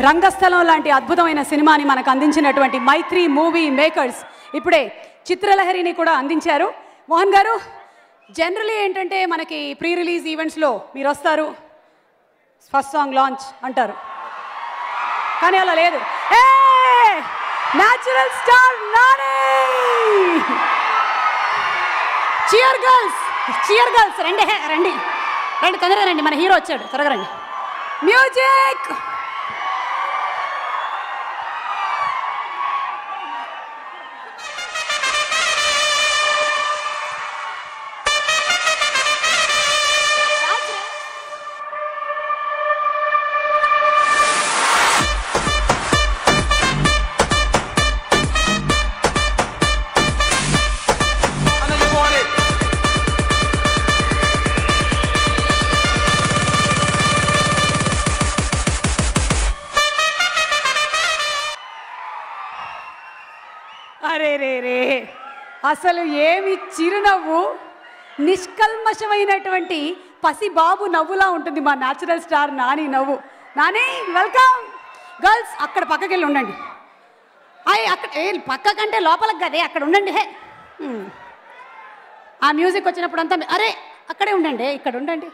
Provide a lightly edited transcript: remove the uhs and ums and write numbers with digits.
రంగస్థలం లాంటి అద్భుతమైన సినిమాని మనకు అందించినటువంటి మైత్రి మూవీ మేకర్స్ ఇప్పుడే చిత్రలహరిని కూడా అందించారు. మోహన్ గారు, జనరలీ ఏంటంటే మనకి ప్రీ రిలీజ్ ఈవెంట్స్లో మీరు వస్తారు, ఫస్ట్ సాంగ్ లాంచ్ అంటారు, కానీ అలా లేదు. Natural star Nani, cheer girls, cheer girls రండి, రండి రండి, తొందరగా రండి, మన హీరో వచ్చాడు, త్వరగా రండి. మ్యూజిక్. అరే రే రే, అసలు ఏమి చిరునవ్వు, నిష్కల్మషమైనటువంటి పసిబాబు నవ్వులా ఉంటుంది మా న్యాచురల్ స్టార్ నాని నవ్వు. నాని వెల్కమ్. గర్ల్స్ అక్కడ పక్కకి వెళ్ళి ఉండండి. అక్కడ పక్క కంటే లోపలికి కదే, అక్కడ ఉండండి. ఆ మ్యూజిక్ వచ్చినప్పుడు అంతా అరే అక్కడే ఉండండి, ఇక్కడ ఉండండి.